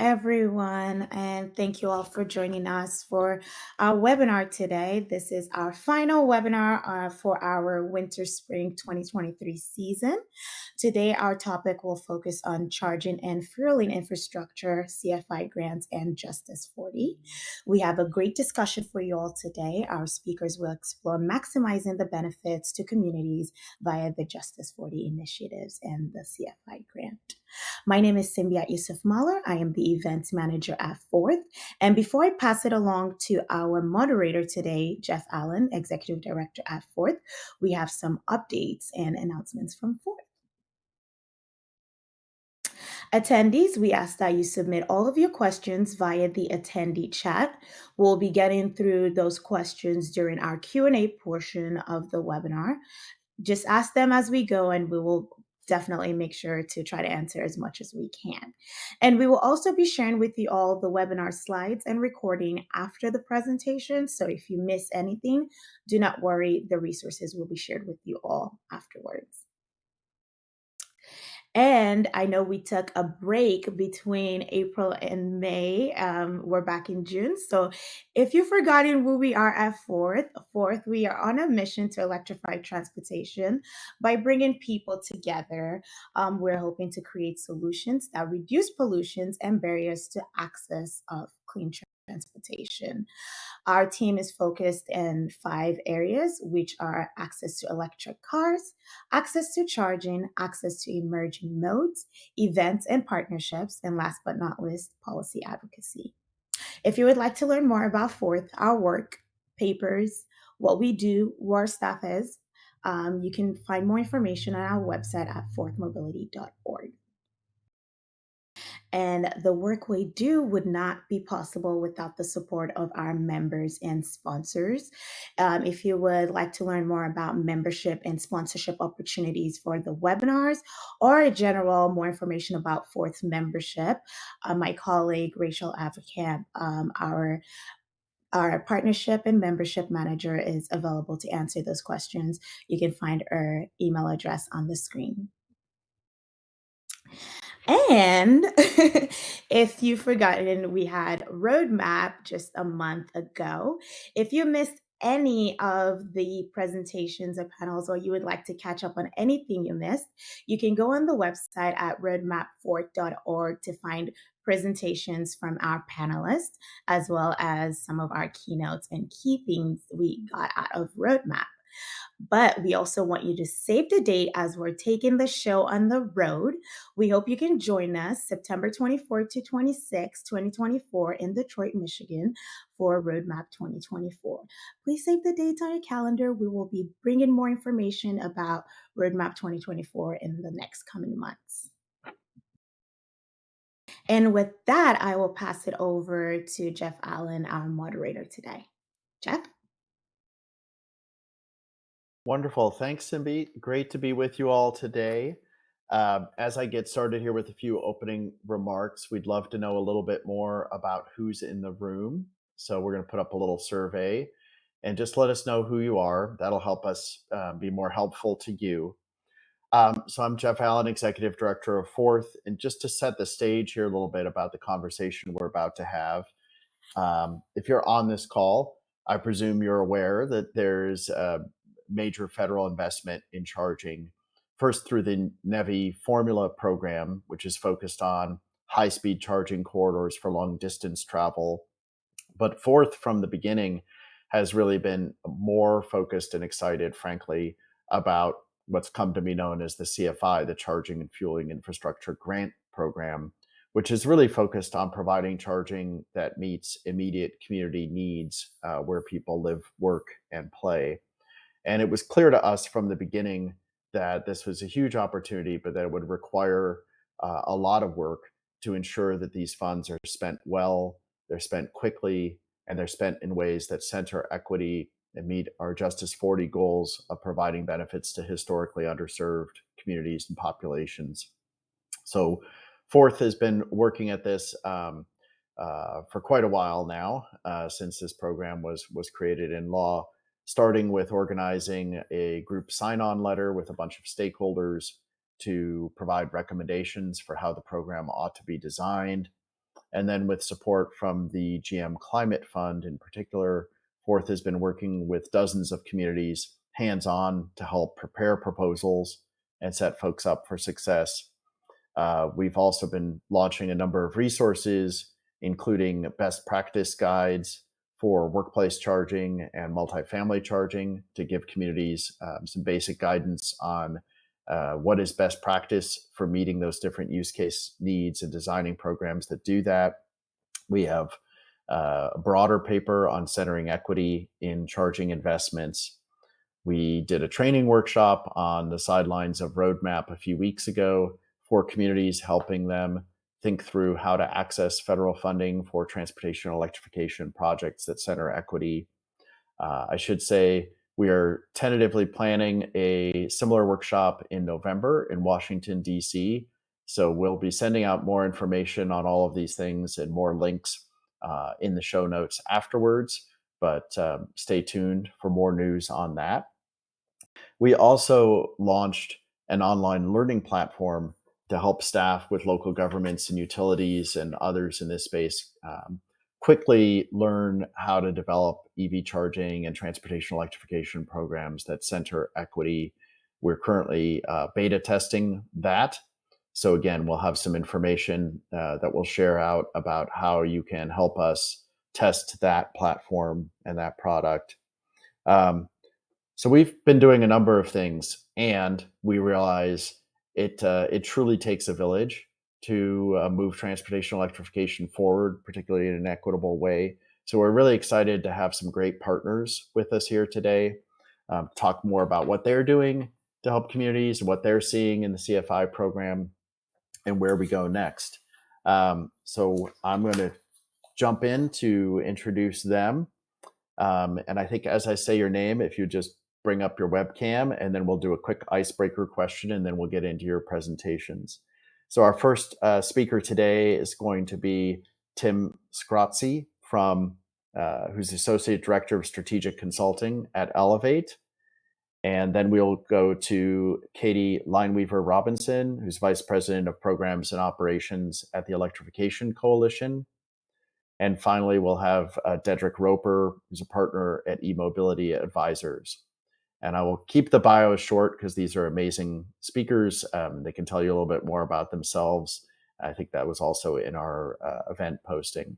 everyone, and thank you all for joining us for our webinar today. This is our final webinar for our Winter Spring 2023 season. Today, our topic will focus on charging and fueling infrastructure, CFI grants, and Justice40. We have a great discussion for you all today. Our speakers will explore maximizing the benefits to communities via the Justice40 initiatives and the CFI grant. My name is Simbiat Yusuf Mahler. I am the events manager at Fourth. And before I pass it along to our moderator today, Jeff Allen, executive director at Fourth, we have some updates and announcements from Fourth. Attendees, we ask that you submit all of your questions via the attendee chat. We'll be getting through those questions during our Q&A portion of the webinar. Just ask them as we go, and we will definitely make sure to try to answer as much as we can. And we will also be sharing with you all the webinar slides and recording after the presentation. So if you miss anything, do not worry. The resources will be shared with you all afterwards. And I know we took a break between April and May. We're back in June. So if you've forgotten who we are at Fourth, we are on a mission to electrify transportation by bringing people together. We're hoping to create solutions that reduce pollutions and barriers to access of clean transportation. Our team is focused in 5 areas, which are access to electric cars, access to charging, access to emerging modes, events and partnerships, and last but not least, policy advocacy. If you would like to learn more about Fourth, our work, papers, what we do, who our staff is, you can find more information on our website at fourthmobility.org. And the work we do would not be possible without the support of our members and sponsors. If you would like to learn more about membership and sponsorship opportunities for the webinars, or in general, more information about Fourth membership, my colleague Rachel Avacamp, our partnership and membership manager, is available to answer those questions. You can find her email address on the screen. And if you've forgotten, we had Roadmap just a month ago. If you missed any of the presentations or panels, or you would like to catch up on anything you missed, you can go on the website at roadmap4.org to find presentations from our panelists, as well as some of our keynotes and key things we got out of Roadmap. But we also want you to save the date as we're taking the show on the road. We hope you can join us September 24th to 26th, 2024 in Detroit, Michigan for Roadmap 2024. Please save the date on your calendar. We will be bringing more information about Roadmap 2024 in the next coming months. And with that, I will pass it over to Jeff Allen, our moderator today. Jeff? Wonderful. Thanks, Simbi. Great to be with you all today. As I get started here with a few opening remarks, we'd love to know a little bit more about who's in the room. So we're going to put up a little survey and just let us know who you are. That'll help us be more helpful to you. So I'm Jeff Allen, Executive Director of Fourth. And just to set the stage here a little bit about the conversation we're about to have, if you're on this call, I presume you're aware that there's major federal investment in charging, first through the NEVI formula program, which is focused on high-speed charging corridors for long-distance travel. But Fourth, from the beginning, has really been more focused and excited, frankly, about what's come to be known as the CFI, the Charging and Fueling Infrastructure Grant Program, which is really focused on providing charging that meets immediate community needs where people live, work, and play. And it was clear to us from the beginning that this was a huge opportunity, but that it would require a lot of work to ensure that these funds are spent well, they're spent quickly, and they're spent in ways that center equity and meet our Justice40 goals of providing benefits to historically underserved communities and populations. So Fourth has been working at this for quite a while now, since this program was created in law, starting with organizing a group sign-on letter with a bunch of stakeholders to provide recommendations for how the program ought to be designed, And then with support from the GM Climate Fund in particular, Fourth has been working with dozens of communities hands-on to help prepare proposals and set folks up for success. We've also been launching a number of resources, including best practice guides for workplace charging and multifamily charging to give communities some basic guidance on what is best practice for meeting those different use case needs and designing programs that do that. We have a broader paper on centering equity in charging investments. We did a training workshop on the sidelines of Roadmap a few weeks ago for communities, helping them think through how to access federal funding for transportation electrification projects that center equity. I should say we are tentatively planning a similar workshop in November in Washington, D.C. So we'll be sending out more information on all of these things and more links in the show notes afterwards. But stay tuned for more news on that. We also launched an online learning platform to help staff with local governments and utilities and others in this space quickly learn how to develop EV charging and transportation electrification programs that center equity. We're currently beta testing that. So again, we'll have some information that we'll share out about how you can help us test that platform and that product. So we've been doing a number of things, and we realize it truly takes a village to move transportation electrification forward, particularly in an equitable way. So we're really excited to have some great partners with us here today, talk more about what they're doing to help communities, what they're seeing in the CFI program, and where we go next. So I'm going to jump in to introduce them. And I think as I say your name, if you just bring up your webcam, and then we'll do a quick icebreaker question, and then we'll get into your presentations. So our first speaker today is going to be Tim Skrotzki from who's the Associate Director of Strategic Consulting at Elevate. And then we'll go to Katie Lineweaver Robinson, who's Vice President of Programs and Operations at the Electrification Coalition. And finally, we'll have Dedrick Roper, who's a partner at eMobility Advisors. And I will keep the bios short because these are amazing speakers. They can tell you a little bit more about themselves. I think that was also in our event posting.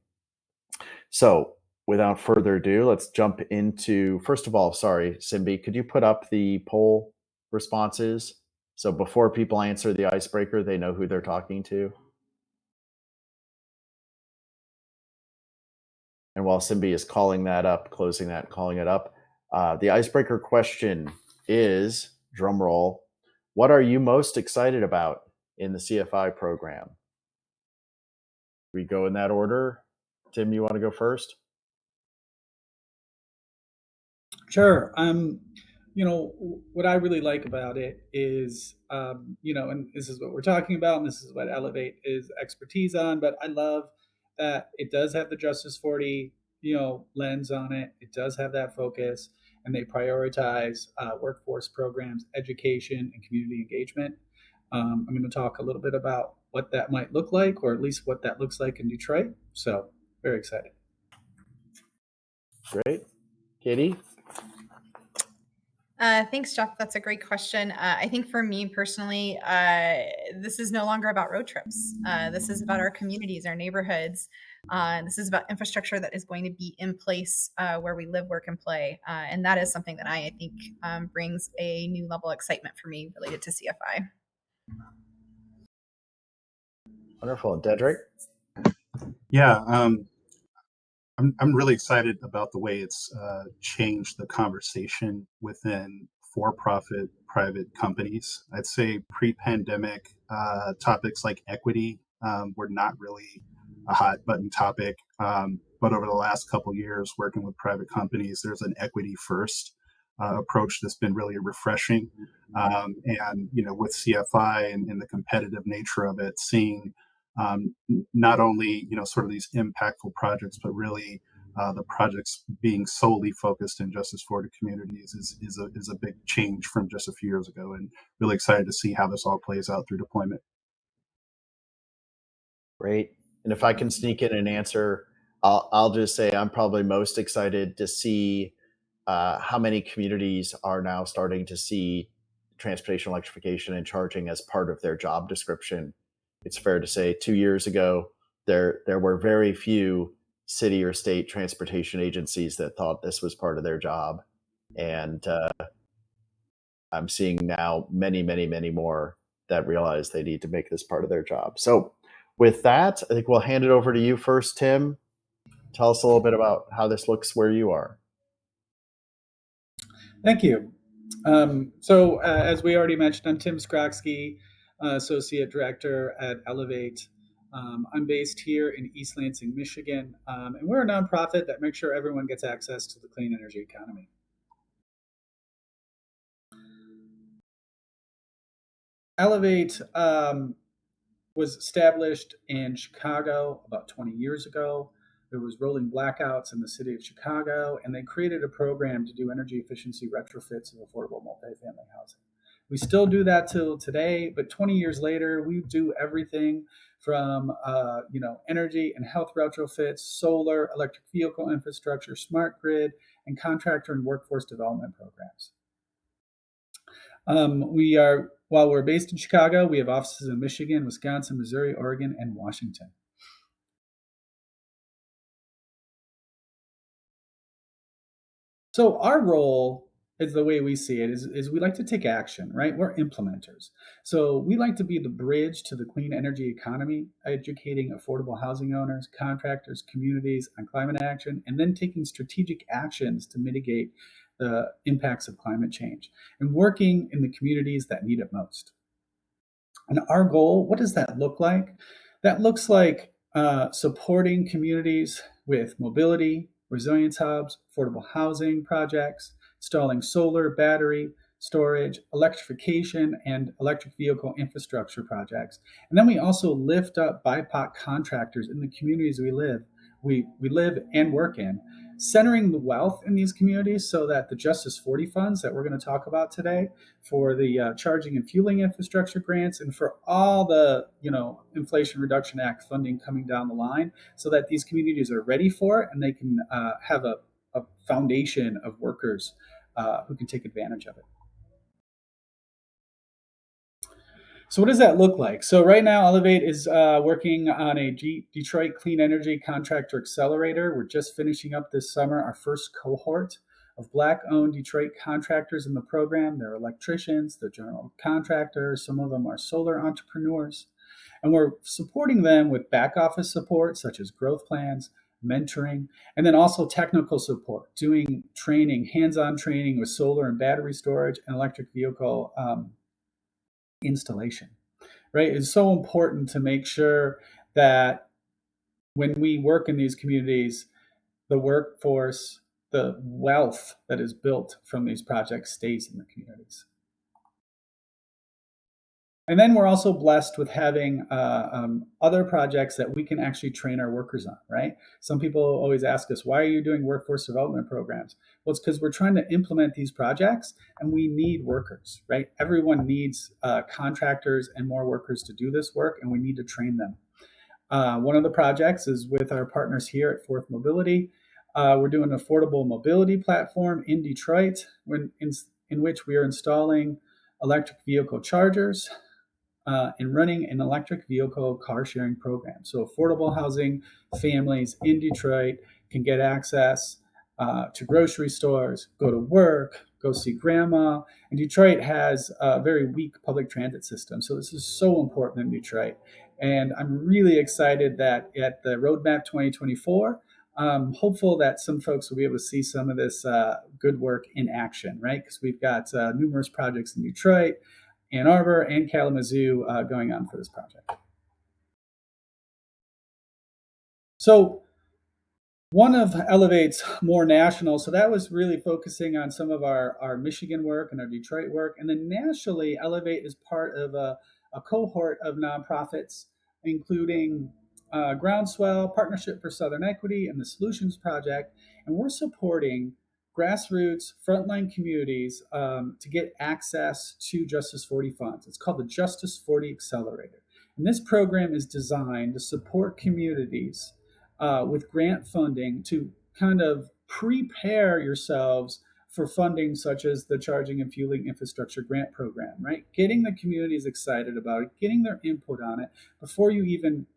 So without further ado, let's jump into, first of all, sorry, Simbi, could you put up the poll responses? So before people answer the icebreaker, they know who they're talking to. And while Simbi is calling that up, closing that, calling it up, the icebreaker question is, drum roll, what are you most excited about in the CFI program? We go in that order. Tim, you want to go first? Sure. What I really like about it is, and this is what we're talking about, and this is what Elevate is expertise on, but I love that it does have the Justice40, lens on it. It does have that focus, and they prioritize workforce programs, education, and community engagement. I'm going to talk a little bit about what that might look like, or at least what that looks like in Detroit. So very excited. Great. Katie? Thanks, Jeff. That's a great question. I think for me personally, this is no longer about road trips. This is about our communities, our neighborhoods. This is about infrastructure that is going to be in place where we live, work, and play. And that is something that I think brings a new level of excitement for me related to CFI. Wonderful. Dedrick? Yeah, I'm really excited about the way it's changed the conversation within for-profit private companies. I'd say pre-pandemic topics like equity were not really a hot button topic, but over the last couple of years working with private companies, there's an equity first approach that's been really refreshing. And with CFI and the competitive nature of it, seeing not only sort of these impactful projects, but really the projects being solely focused in Justice40 communities is a big change from just a few years ago, and really excited to see how this all plays out through deployment. Great. And if I can sneak in an answer, I'll just say I'm probably most excited to see how many communities are now starting to see transportation electrification and charging as part of their job description. It's fair to say 2 years ago, there were very few city or state transportation agencies that thought this was part of their job. And I'm seeing now many, many, many more that realize they need to make this part of their job. So with that, I think we'll hand it over to you first, Tim. Tell us a little bit about how this looks where you are. Thank you. So as we already mentioned, I'm Tim Skrotzki, Associate Director at Elevate. I'm based here in East Lansing, Michigan, and we're a nonprofit that makes sure everyone gets access to the clean energy economy. Elevate was established in Chicago about 20 years ago. There was rolling blackouts in the city of Chicago, and they created a program to do energy efficiency retrofits of affordable multifamily housing. We still do that till today, but 20 years later, we do everything from energy and health retrofits, solar, electric vehicle infrastructure, smart grid, and contractor and workforce development programs. While we're based in Chicago, we have offices in Michigan, Wisconsin, Missouri, Oregon, and Washington. So our role, is the way we see it, is we like to take action, right? We're implementers. So we like to be the bridge to the clean energy economy, educating affordable housing owners, contractors, communities on climate action, and then taking strategic actions to mitigate the impacts of climate change and working in the communities that need it most. And our goal, what does that look like? That looks like supporting communities with mobility, resilience hubs, affordable housing projects, installing solar, battery, storage, electrification, and electric vehicle infrastructure projects. And then we also lift up BIPOC contractors in the communities we live and work in, centering the wealth in these communities so that the Justice40 funds that we're going to talk about today, for the charging and fueling infrastructure grants, and for all the Inflation Reduction Act funding coming down the line, so that these communities are ready for it and they can have a foundation of workers who can take advantage of it. So what does that look like? So right now, Elevate is working on a Detroit Clean Energy Contractor Accelerator. We're just finishing up this summer our first cohort of Black-owned Detroit contractors in the program. They're electricians, they're general contractors, some of them are solar entrepreneurs. And we're supporting them with back office support, such as growth plans, mentoring, and then also technical support, doing training, hands-on training with solar and battery storage and electric vehicle installation, right? It's so important to make sure that when we work in these communities, the workforce, the wealth that is built from these projects stays in the communities. And then we're also blessed with having other projects that we can actually train our workers on, right? Some people always ask us, why are you doing workforce development programs? Well, it's because we're trying to implement these projects and we need workers, right? Everyone needs contractors and more workers to do this work, and we need to train them. One of the projects is with our partners here at Fourth Mobility. We're doing an affordable mobility platform in Detroit in which we are installing electric vehicle chargers, and running an electric vehicle car sharing program. So affordable housing families in Detroit can get access to grocery stores, go to work, go see grandma. And Detroit has a very weak public transit system. So this is so important in Detroit. And I'm really excited that at the Roadmap 2024, I'm hopeful that some folks will be able to see some of this good work in action, right? Because we've got numerous projects in Detroit, Ann Arbor, and Kalamazoo going on for this project. So one of Elevate's more national, so that was really focusing on some of our Michigan work and our Detroit work. And then nationally, Elevate is part of a cohort of nonprofits, including Groundswell, Partnership for Southern Equity, and the Solutions Project. And we're supporting grassroots frontline communities to get access to Justice40 funds. It's called the Justice40 Accelerator. And this program is designed to support communities with grant funding to kind of prepare yourselves for funding such as the Charging and Fueling Infrastructure Grant Program, right? Getting the communities excited about it, getting their input on it before you even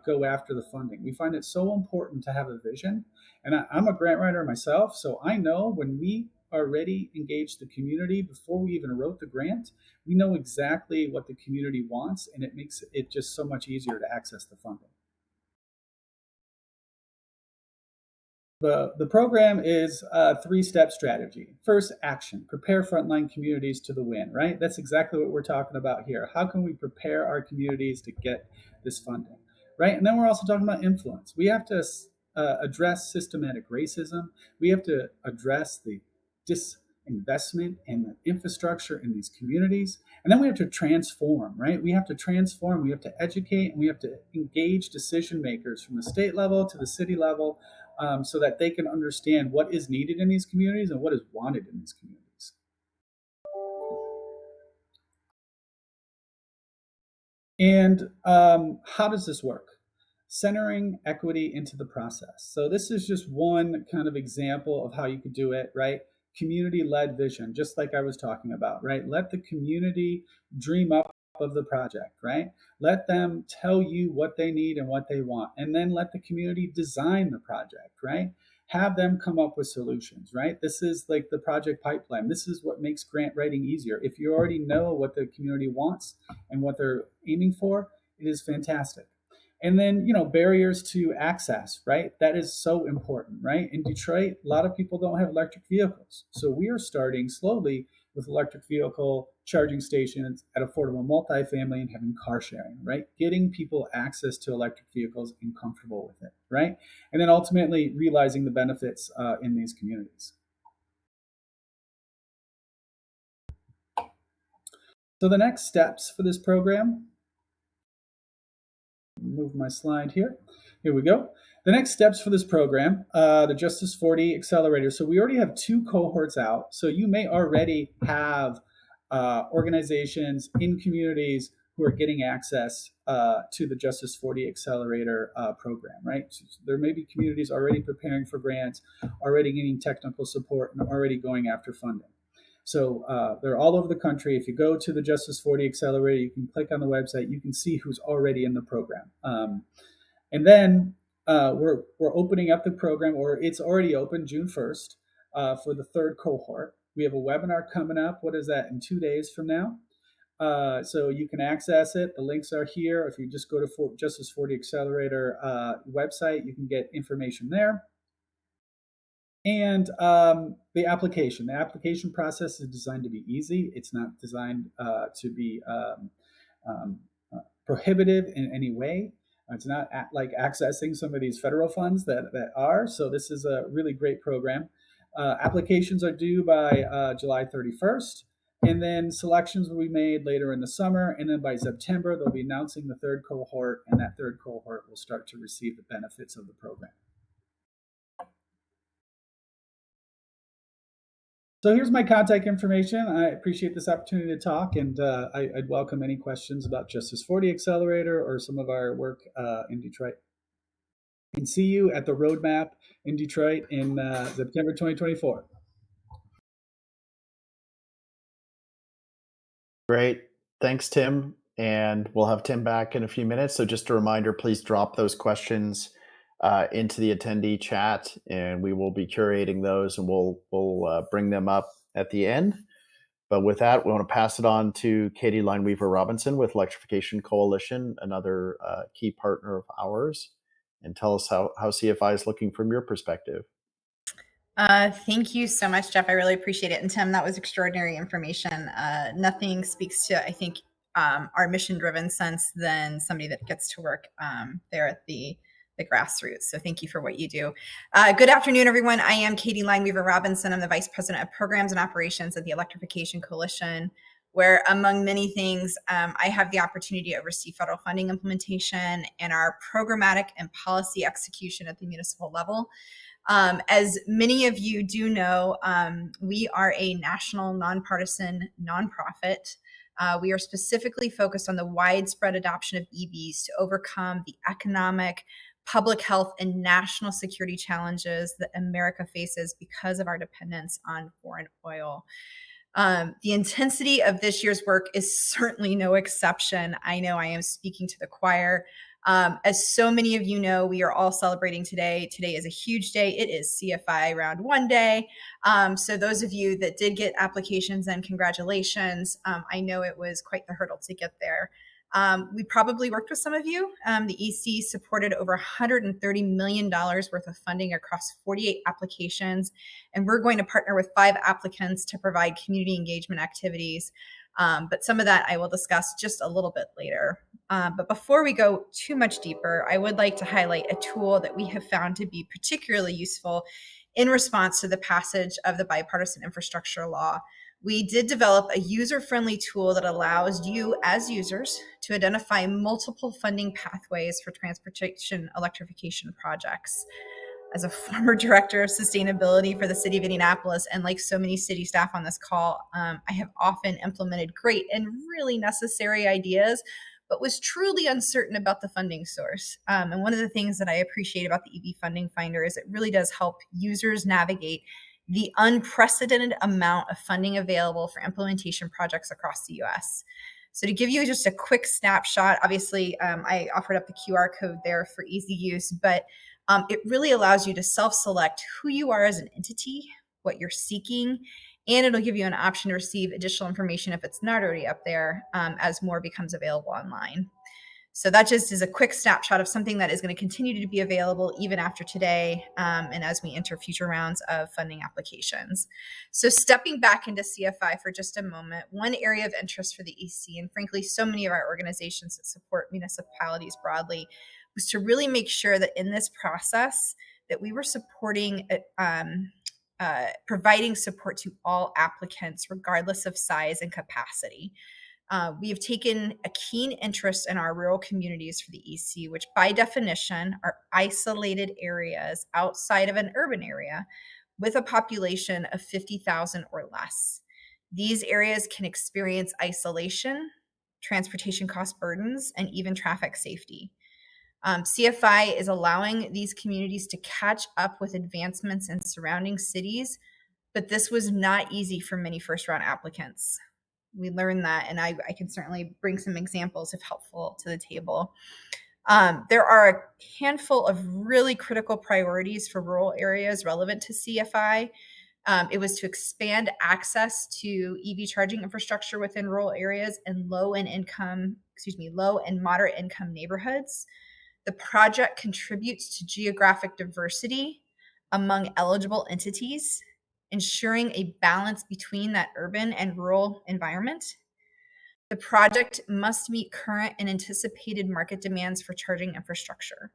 go after the funding. We find it so important to have a vision. And I'm a grant writer myself, so I know when we already engaged the community before we even wrote the grant, we know exactly what the community wants, and it makes it just so much easier to access the funding. The program is a 3-step strategy. First, action. Prepare frontline communities to the win, right? That's exactly what we're talking about here. How can we prepare our communities to get this funding, right? And then we're also talking about influence. We have to address systematic racism. We have to address the disinvestment in the infrastructure in these communities. And then we have to transform, right? We have to transform, we have to educate, and we have to engage decision makers from the state level to the city level so that they can understand what is needed in these communities and what is wanted in these communities. And how does this work? Centering equity into the process. So this is just one kind of example of how you could do it, right? Community-led vision, just like I was talking about, right? Let the community dream up of the project, right? Let them tell you what they need and what they want, and then let the community design the project, right? Have them come up with solutions, right? This is like the project pipeline. This is what makes grant writing easier. If you already know what the community wants and what they're aiming for, it is fantastic. And then, barriers to access, right? That is so important, right? In Detroit, a lot of people don't have electric vehicles. So we are starting slowly with electric vehicle charging stations at affordable multifamily and having car sharing, right? Getting people access to electric vehicles and comfortable with it, right? And then ultimately realizing the benefits in these communities. So the next steps for this program, move my slide here. Here we go. The next steps for this program, the Justice40 Accelerator. So we already have 2 cohorts out. So you may already have organizations in communities who are getting access to the Justice40 Accelerator program, right? So there may be communities already preparing for grants, already getting technical support, and already going after funding. So they're all over the country. If you go to the Justice40 Accelerator, you can click on the website. You can see who's already in the program. And then we're opening up the program, or it's already open June 1st for the 3rd cohort. We have a webinar coming up. What is that? In 2 days from now. So you can access it. The links are here. If you just go to Justice40 Accelerator website, you can get information there. And the application process is designed to be easy. It's not designed to be prohibitive in any way. It's not like accessing some of these federal funds that are. So this is a really great program. Applications are due by July 31st. And then selections will be made later in the summer. And then by September, they'll be announcing the 3rd cohort. And that 3rd cohort will start to receive the benefits of the program. So here's my contact information. I appreciate this opportunity to talk, and I'd welcome any questions about Justice40 Accelerator or some of our work in Detroit. And see you at the Roadmap in Detroit in September 2024. Great. Thanks, Tim. And we'll have Tim back in a few minutes. So just a reminder, please drop those questions into the attendee chat, and we will be curating those, and we'll bring them up at the end. But with that, we want to pass it on to Katie Lineweaver-Robinson with Electrification Coalition, another key partner of ours, and tell us how CFI is looking from your perspective. Thank you so much, Jeff. I really appreciate it. And Tim, that was extraordinary information. Nothing speaks to, I think, our mission-driven sense than somebody that gets to work there at the grassroots. So thank you for what you do. Good afternoon, everyone. I am Katie Lineweaver-Robinson. I'm the Vice President of Programs and Operations at the Electrification Coalition, where, among many things, I have the opportunity to oversee federal funding implementation and our programmatic and policy execution at the municipal level. As many of you do know, we are a national nonpartisan nonprofit We are specifically focused on the widespread adoption of EVs to overcome the economic, public health, and national security challenges that America faces because of our dependence on foreign oil. The intensity of this year's work is certainly no exception. I know I am speaking to the choir. As so many of you know, we are all celebrating today. Today is a huge day. It is CFI Round 1 day. So those of you that did get applications, and congratulations. I know it was quite the hurdle to get there. We probably worked with some of you. The EC supported over $130 million worth of funding across 48 applications, and we're going to partner with 5 applicants to provide community engagement activities. But some of that I will discuss just a little bit later. But before we go too much deeper, I would like to highlight a tool that we have found to be particularly useful in response to the passage of the bipartisan infrastructure law. We did develop a user-friendly tool that allows you as users to identify multiple funding pathways for transportation electrification projects. As a former director of sustainability for the city of Indianapolis, and like so many city staff on this call, I have often implemented great and really necessary ideas, but was truly uncertain about the funding source. And one of the things that I appreciate about the EV Funding Finder is it really does help users navigate the unprecedented amount of funding available for implementation projects across the US. So to give you just a quick snapshot, obviously I offered up the QR code there for easy use, but it really allows you to self-select who you are as an entity, what you're seeking, and it'll give you an option to receive additional information if it's not already up there as more becomes available online. So that just is a quick snapshot of something that is going to continue to be available even after today and as we enter future rounds of funding applications. So stepping back into CFI for just a moment, one area of interest for the EC, and frankly, so many of our organizations that support municipalities broadly, was to really make sure that in this process that we were supporting providing support to all applicants, regardless of size and capacity. We have taken a keen interest in our rural communities for the EC, which by definition are isolated areas outside of an urban area with a population of 50,000 or less. These areas can experience isolation, transportation cost burdens, and even traffic safety. CFI is allowing these communities to catch up with advancements in surrounding cities, but this was not easy for many first-round applicants. We learned that, and I can certainly bring some examples if helpful to the table. There are a handful of really critical priorities for rural areas relevant to CFI. It was to expand access to EV charging infrastructure within rural areas and low and moderate income neighborhoods. The project contributes to geographic diversity among eligible entities, ensuring a balance between that urban and rural environment. The project must meet current and anticipated market demands for charging infrastructure.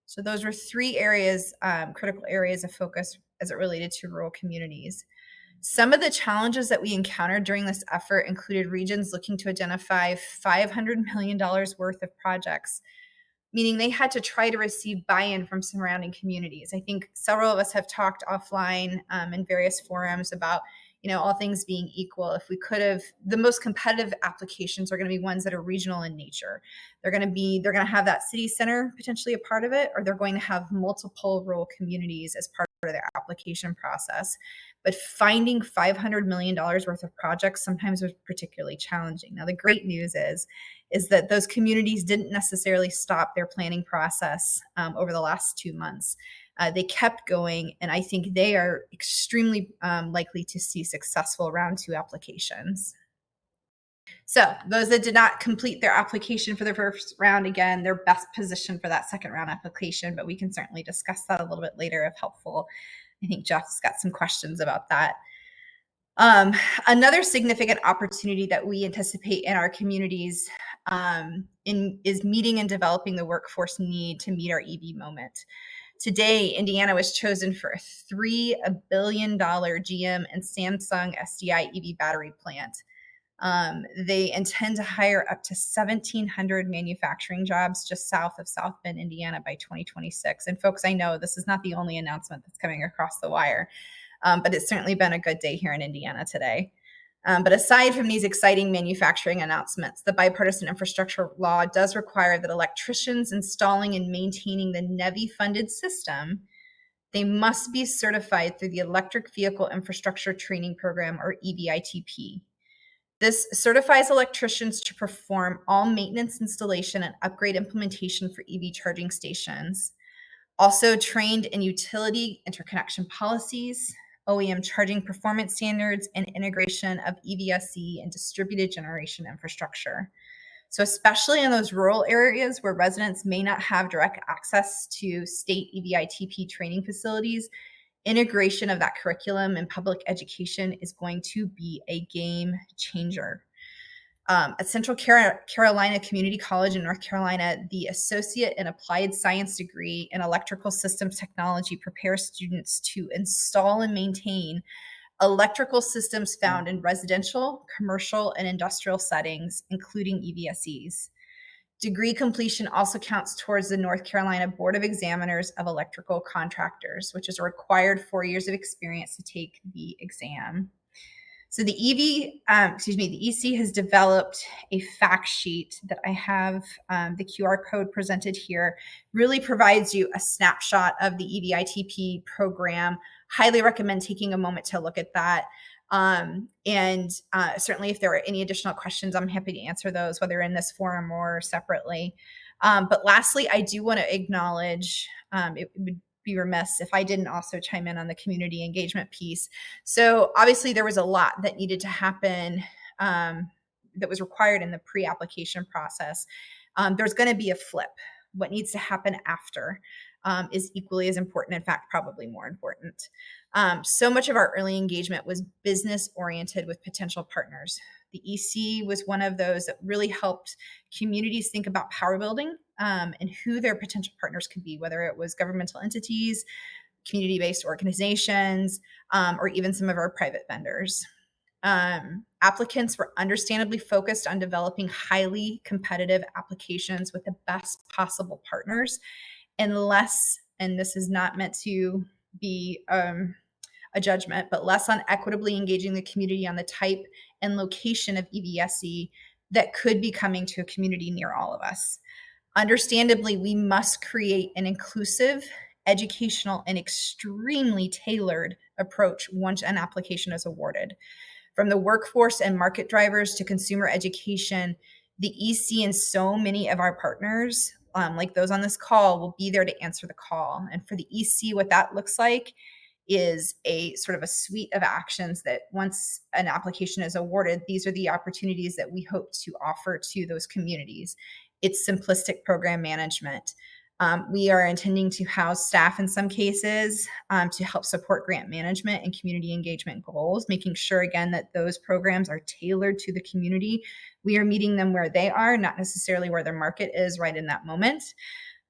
So those were 3 areas, critical areas of focus as it related to rural communities. Some of the challenges that we encountered during this effort included regions looking to identify $500 million worth of projects, meaning they had to try to receive buy-in from surrounding communities. I think several of us have talked offline in various forums about, all things being equal. If we could have, the most competitive applications are going to be ones that are regional in nature. They're going to have that city center potentially a part of it, or they're going to have multiple rural communities as part of their application process. But finding $500 million worth of projects sometimes was particularly challenging. Now, the great news is that those communities didn't necessarily stop their planning process over the last 2 months. They kept going, and I think they are extremely likely to see successful round 2 applications. So those that did not complete their application for the first round, again, they're best positioned for that second round application, but we can certainly discuss that a little bit later if helpful. I think Jeff's got some questions about that. Another significant opportunity that we anticipate in our communities is meeting and developing the workforce need to meet our EV moment. Today, Indiana was chosen for a $3 billion GM and Samsung SDI EV battery plant. They intend to hire up to 1,700 manufacturing jobs just south of South Bend, Indiana by 2026. And folks, I know this is not the only announcement that's coming across the wire, but it's certainly been a good day here in Indiana today. But aside from these exciting manufacturing announcements, the bipartisan infrastructure law does require that electricians installing and maintaining the NEVI-funded system, they must be certified through the Electric Vehicle Infrastructure Training Program, or EVITP. This certifies electricians to perform all maintenance, installation, and upgrade implementation for EV charging stations. Also trained in utility interconnection policies, OEM charging performance standards, and integration of EVSE and distributed generation infrastructure. So especially in those rural areas where residents may not have direct access to state EVITP training facilities, integration of that curriculum in public education is going to be a game changer. At Central Carolina Community College in North Carolina, the Associate in Applied Science degree in Electrical Systems Technology prepares students to install and maintain electrical systems found in residential, commercial, and industrial settings, including EVSEs. Degree completion also counts towards the North Carolina Board of Examiners of Electrical Contractors, which is a required 4 years of experience to take the exam. So the EC has developed a fact sheet that I have the QR code presented here, really provides you a snapshot of the EVITP program. Highly recommend taking a moment to look at that. Certainly if there are any additional questions, I'm happy to answer those, whether in this forum or separately. But lastly, I do want to acknowledge, it would be remiss if I didn't also chime in on the community engagement piece. So obviously there was a lot that needed to happen that was required in the pre-application process. There's going to be a flip. What needs to happen after is equally as important, in fact, probably more important. So much of our early engagement was business oriented with potential partners. The EC was one of those that really helped communities think about power building and who their potential partners could be, whether it was governmental entities, community-based organizations, or even some of our private vendors. Applicants were understandably focused on developing highly competitive applications with the best possible partners, and this is not meant to be a judgment, but less on equitably engaging the community on the type and location of EVSE that could be coming to a community near all of us. Understandably, we must create an inclusive, educational, and extremely tailored approach once an application is awarded. From the workforce and market drivers to consumer education, the EC and so many of our partners, like those on this call, will be there to answer the call. And for the EC, what that looks like is a sort of a suite of actions that once an application is awarded, these are the opportunities that we hope to offer to those communities. It's simplistic program management. We are intending to house staff in some cases to help support grant management and community engagement goals, making sure, again, that those programs are tailored to the community. We are meeting them where they are, not necessarily where their market is right in that moment.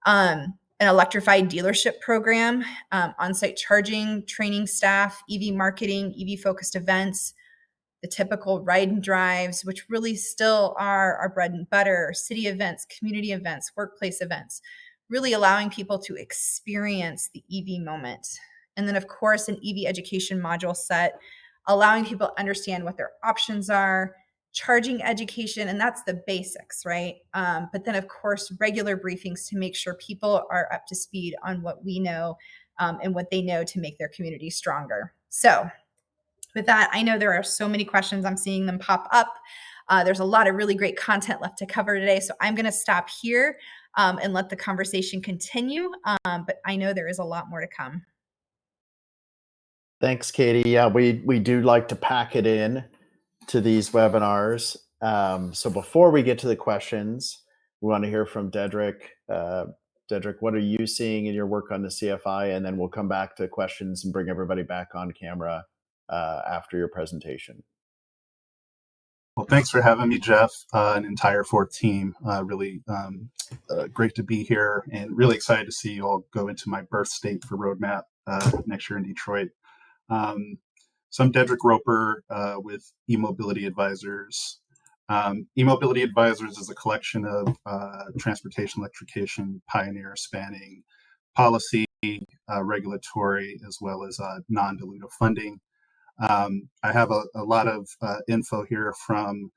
An electrified dealership program, on-site charging, training staff, EV marketing, EV-focused events, the typical ride and drives, which really still are our bread and butter, city events, community events, workplace events, really allowing people to experience the EV moment. And then, of course, an EV education module set, allowing people to understand what their options are, charging education, and that's the basics, right? But then, of course, regular briefings to make sure people are up to speed on what we know and what they know to make their community stronger. So with that, I know there are so many questions. I'm seeing them pop up. There's a lot of really great content left to cover today. So I'm going to stop here and let the conversation continue. But I know there is a lot more to come. Thanks, Katie. Yeah, we do like to pack it in to these webinars. So before we get to the questions, we want to hear from Dedrick. Dedrick, what are you seeing in your work on the CFI? And then we'll come back to questions and bring everybody back on camera after your presentation. Well, thanks for having me, Jeff, and entire Fourth team. Really great to be here and really excited to see you all go into my birth state for Roadmap next year in Detroit. So I'm Dedrick Roper with eMobility Advisors. eMobility Advisors is a collection of transportation electrification pioneers spanning policy, regulatory, as well as non-dilutive funding. I have a lot of info here from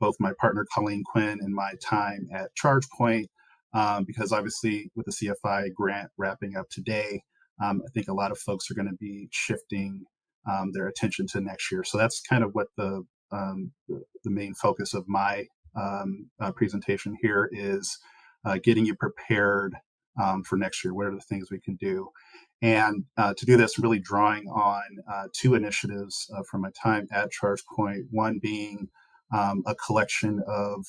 both my partner Colleen Quinn and my time at ChargePoint, because obviously with the CFI grant wrapping up today, I think a lot of folks are going to be shifting their attention to next year. So that's kind of what the main focus of my presentation here is, getting you prepared for next year. What are the things we can do? And to do this, really drawing on two initiatives from my time at ChargePoint, one being a collection of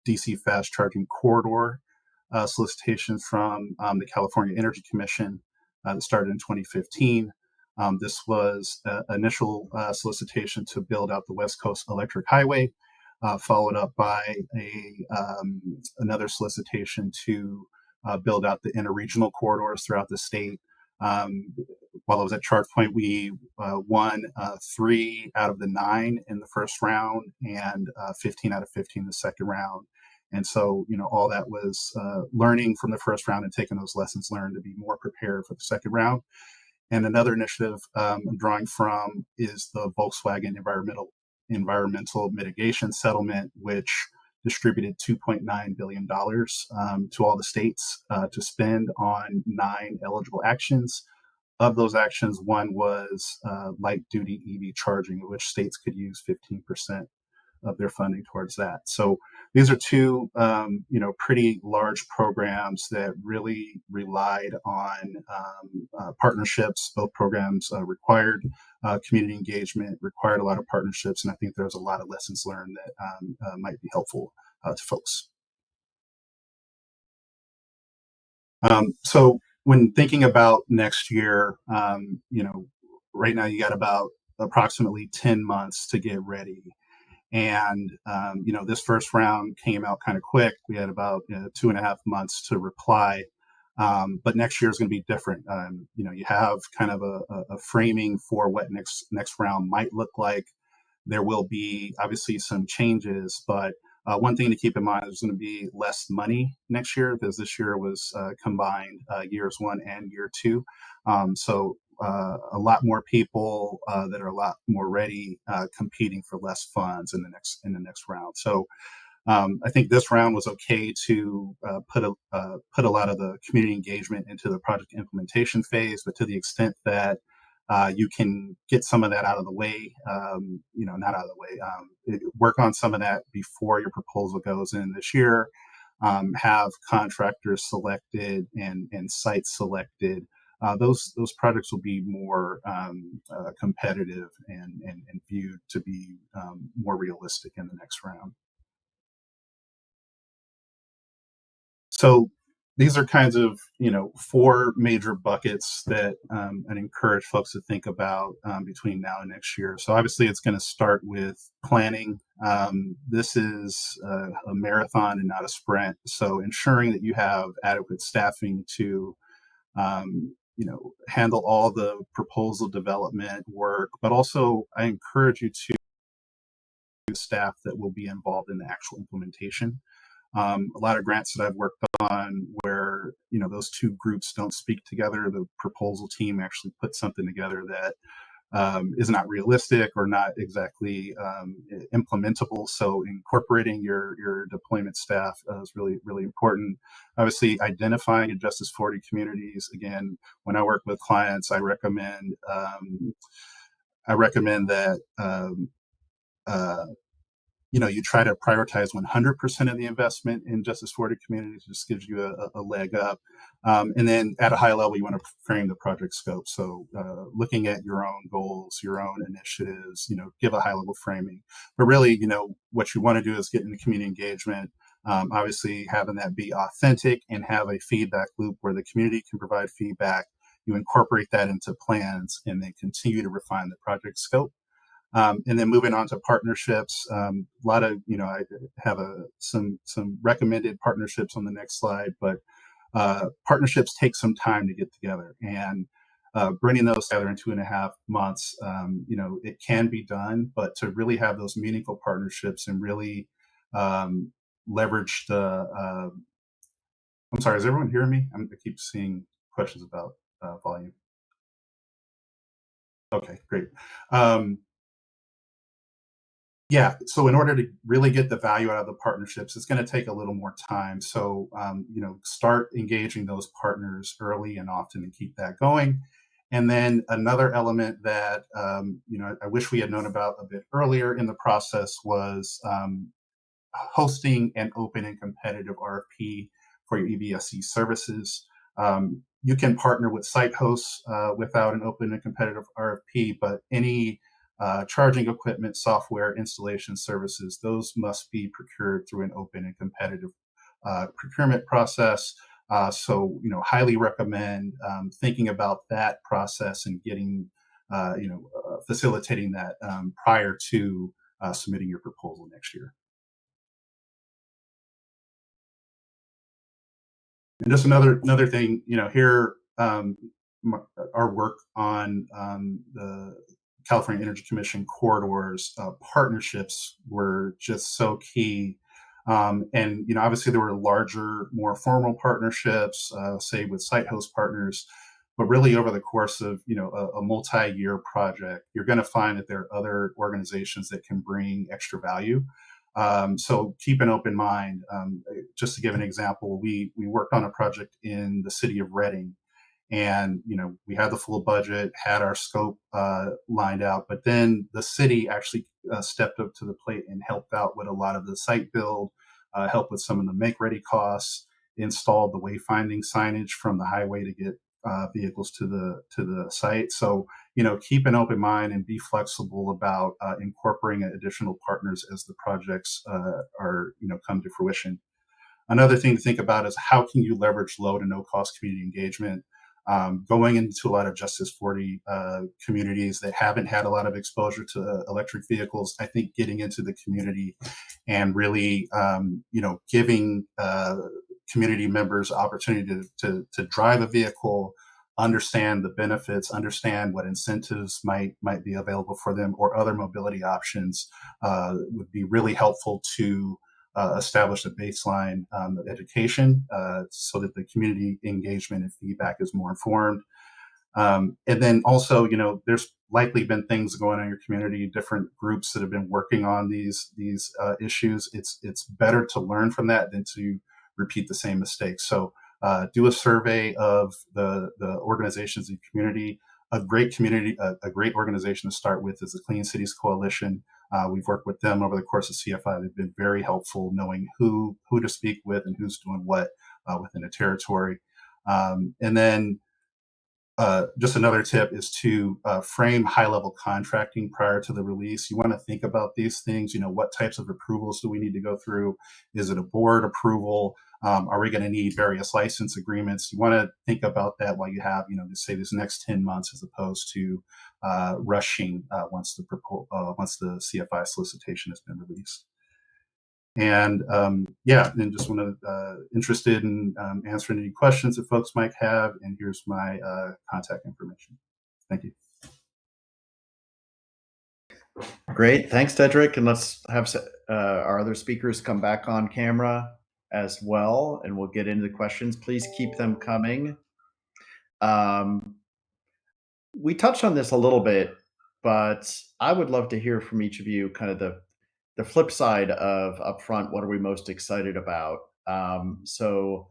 DC fast charging corridor solicitations from the California Energy Commission that started in 2015. This was initial solicitation to build out the West Coast Electric Highway, followed up by another solicitation to build out the interregional corridors throughout the state. While I was at ChargePoint, we won 3 out of the 9 in the first round and 15 out of 15 in the second round. And so, all that was learning from the first round and taking those lessons learned to be more prepared for the second round. And another initiative I'm drawing from is the Volkswagen environmental mitigation settlement, which distributed $2.9 billion to all the states to spend on 9 eligible actions. Of those actions, one was light duty EV charging, which states could use 15% of their funding towards that. So these are two, pretty large programs that really relied on partnerships. Both programs required community engagement, required a lot of partnerships, and I think there's a lot of lessons learned that might be helpful to folks. So when thinking about next year, right now you got about approximately 10 months to get ready. And, this first round came out kind of quick. We had about 2.5 months to reply. But next year is going to be different. You have kind of a framing for what next round might look like. There will be obviously some changes, but one thing to keep in mind is there's going to be less money next year, because this year was combined years 1 and year 2. So a lot more people that are a lot more ready competing for less funds in the next round. So I think this round was okay to put a lot of the community engagement into the project implementation phase, but to the extent that you can get some of that out of the way, not out of the way, work on some of that before your proposal goes in this year, have contractors selected and sites selected. Those projects will be more competitive and viewed to be more realistic in the next round. So these are kinds of 4 major buckets that I'd encourage folks to think about between now and next year. So obviously it's going to start with planning. This is a marathon and not a sprint. So ensuring that you have adequate staffing to handle all the proposal development work, but also I encourage you to staff that will be involved in the actual implementation. A lot of grants that I've worked on where those two groups don't speak together, the proposal team actually puts something together that is not realistic or not exactly implementable. So incorporating your deployment staff is really, really important. Obviously, identifying your Justice40 communities. Again, when I work with clients, I recommend that you try to prioritize 100% of the investment in Justice40 communities. Just gives you a leg up. And then at a high level, you want to frame the project scope. So looking at your own goals, your own initiatives, give a high level framing. But really, what you want to do is get into community engagement. Obviously, having that be authentic and have a feedback loop where the community can provide feedback. You incorporate that into plans and then continue to refine the project scope. And then moving on to partnerships, a lot of, I have some recommended partnerships on the next slide, but partnerships take some time to get together, and bringing those together in 2.5 months, it can be done, but to really have those meaningful partnerships and really leverage the, I'm sorry, is everyone hearing me? I keep seeing questions about volume. Okay, great. Yeah, so in order to really get the value out of the partnerships, it's going to take a little more time. So, start engaging those partners early and often and keep that going. And then another element that, I wish we had known about a bit earlier in the process was hosting an open and competitive RFP for your EVSE services. You can partner with site hosts without an open and competitive RFP, but any charging equipment, software, installation services, those must be procured through an open and competitive procurement process. Highly recommend thinking about that process and getting, facilitating that prior to submitting your proposal next year. And just another thing, here, our work on the California Energy Commission corridors partnerships were just so key. And obviously there were larger, more formal partnerships, say with site host partners, but really over the course of a multi-year project, you're going to find that there are other organizations that can bring extra value. So keep an open mind. Just to give an example, we worked on a project in the city of Reading, and we had the full budget, had our scope lined out, but then the city actually stepped up to the plate and helped out with a lot of the site build, helped with some of the make ready costs, installed the wayfinding signage from the highway to get vehicles to the site. So keep an open mind and be flexible about incorporating additional partners as the projects are come to fruition. Another thing to think about is how can you leverage low to no cost community engagement. Going into a lot of Justice40 communities that haven't had a lot of exposure to electric vehicles, I think getting into the community and really, giving community members opportunity to drive a vehicle, understand the benefits, understand what incentives might be available for them, or other mobility options would be really helpful to establish a baseline of education so that the community engagement and feedback is more informed. And then also, there's likely been things going on in your community, different groups that have been working on these issues. It's better to learn from that than to repeat the same mistakes. So do a survey of the organizations in your community. A great organization to start with is the Clean Cities Coalition. We've worked with them over the course of CFI. They've been very helpful knowing who to speak with and who's doing what within a territory. And then just another tip is to frame high-level contracting prior to the release. You want to think about these things. What types of approvals do we need to go through? Is it a board approval? Are we going to need various license agreements? You want to think about that while you have, say this next 10 months, as opposed to rushing once the CFI solicitation has been released. And and just want to interested in answering any questions that folks might have. And here's my contact information. Thank you. Great, thanks, Dedrick. And let's have our other speakers come back on camera as well, and we'll get into the questions. Please keep them coming. We touched on this a little bit, but I would love to hear from each of you kind of the flip side of upfront. What are we most excited about? So